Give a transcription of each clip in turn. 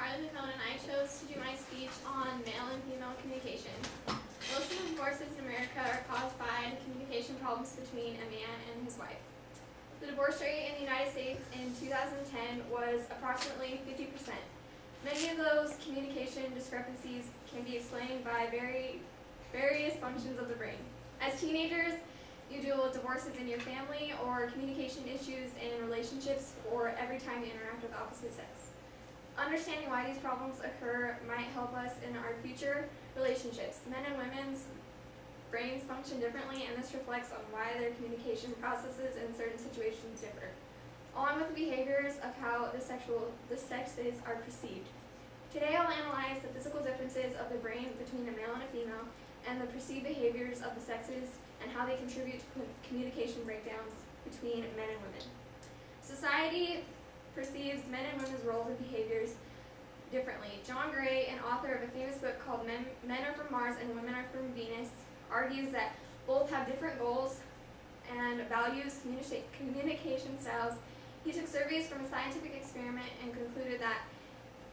Carly McCone, and I chose to do my speech on male and female communication. Most of the divorces in America are caused by communication problems between a man and his wife. The divorce rate in the United States in 2010 was approximately 50%. Many of those communication discrepancies can be explained by various functions of the brain. As teenagers, you deal with divorces in your family or communication issues in relationships or every time you interact with the opposite sex. Understanding why these problems occur might help us in our future relationships. Men and women's brains function differently, and this reflects on why their communication processes in certain situations differ, along with the behaviors of how the sexes are perceived. Today I'll analyze the physical differences of the brain between a male and a female, and the perceived behaviors of the sexes and how they contribute to communication breakdowns between men and women. Society perceives men and women's roles and behaviors differently. John Gray, an author of a famous book called Men Are From Mars and Women Are From Venus, argues that both have different goals and values, communication styles. He took surveys from a scientific experiment and concluded that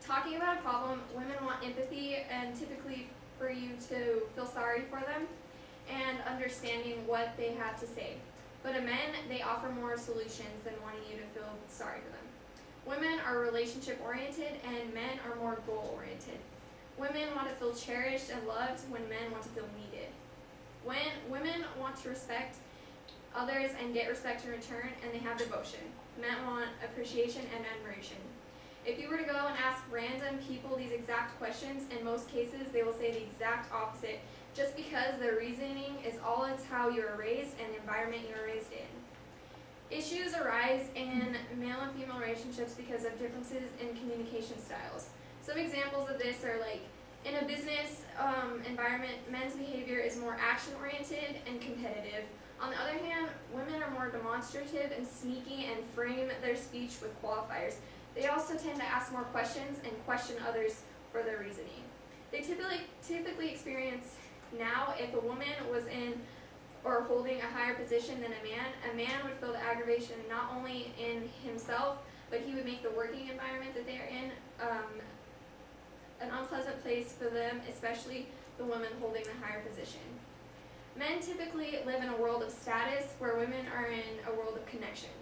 talking about a problem, women want empathy and typically for you to feel sorry for them and understanding what they have to say. But a men, they offer more solutions than wanting you to feel sorry for them. Women are relationship-oriented and men are more goal-oriented. Women want to feel cherished and loved when men want to feel needed. When women want to respect others and get respect in return, and they have devotion. Men want appreciation and admiration. If you were to go and ask random people these exact questions, in most cases they will say the exact opposite, just because their reasoning is all it's how you were raised and the environment you were raised in. Issues arise in male and female relationships because of differences in communication styles. Some examples of this are like, in a business environment, men's behavior is more action-oriented and competitive. On the other hand, women are more demonstrative and sneaky and frame their speech with qualifiers. They also tend to ask more questions and question others for their reasoning. They typically experience now, if a woman was in or holding a higher position than a man would feel the aggravation not only in himself, but he would make the working environment that they are in an unpleasant place for them, especially the woman holding the higher position. Men typically live in a world of status, where women are in a world of connections.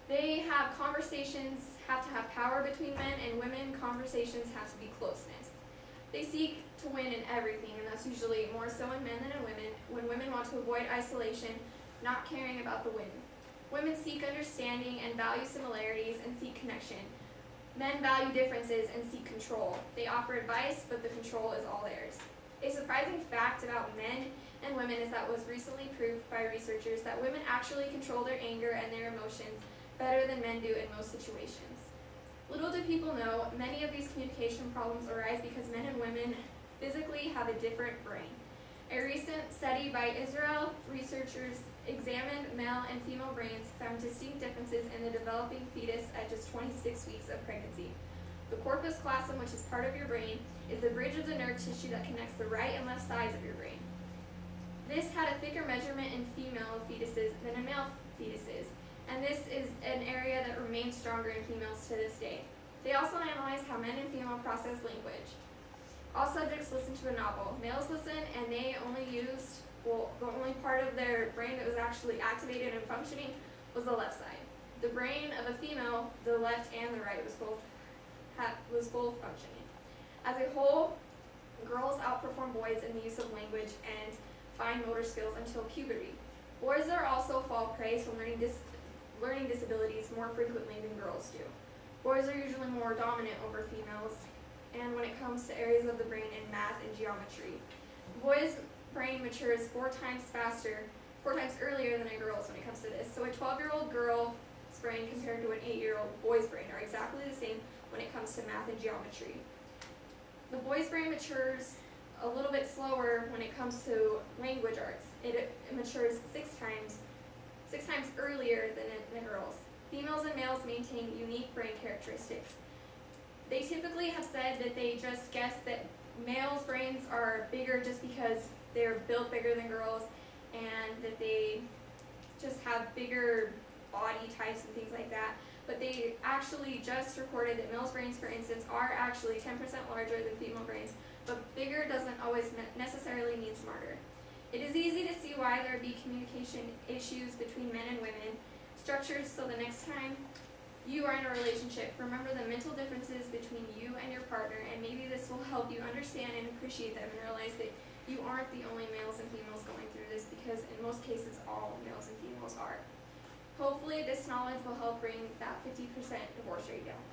They have conversations, have to have power between men, and women conversations have to be closeness. They seek to win in everything, and that's usually more so in men than in women, when women want to avoid isolation, not caring about the win. Women seek understanding and value similarities and seek connection. Men value differences and seek control. They offer advice, but the control is all theirs. A surprising fact about men and women is that was recently proved by researchers that women actually control their anger and their emotions better than men do in most situations. Little do people know, many of these communication problems arise because men and women physically have a different brain. A recent study by Israel researchers examined male and female brains, found distinct differences in the developing fetus at just 26 weeks of pregnancy. The corpus callosum, which is part of your brain, is the bridge of the nerve tissue that connects the right and left sides of your brain. This had a thicker measurement in female fetuses than in male fetuses, and this is an area that remains stronger in females to this day. They also analyzed how men and female process language. All subjects listened to a novel. Males listened, and they only used, the only part of their brain that was actually activated and functioning was the left side. The brain of a female, the left and the right, was both functioning. As a whole, girls outperform boys in the use of language and fine motor skills until puberty. Boys are also fall prey to learning disabilities more frequently than girls do. Boys are usually more dominant over females, and when it comes to areas of the brain in math and geometry. The boy's brain matures 4 times earlier than a girl's when it comes to this. So a 12-year-old girl's brain compared to an 8-year-old boy's brain are exactly the same when it comes to math and geometry. The boy's brain matures a little bit slower when it comes to language arts. It matures 6 times earlier than the girls. Females and males maintain unique brain characteristics. They typically have said that they just guess that males' brains are bigger just because they're built bigger than girls, and that they just have bigger body types and things like that. but they actually just recorded that males' brains, for instance, are actually 10% larger than female brains, but bigger doesn't always necessarily mean smarter. It is easy to see why there would be communication issues between men and women. Structures so the next time you are in a relationship, remember the mental differences between you and your partner, and maybe this will help you understand and appreciate them and realize that you aren't the only males and females going through this, because in most cases all males and females are. Hopefully this knowledge will help bring that 50% divorce rate down.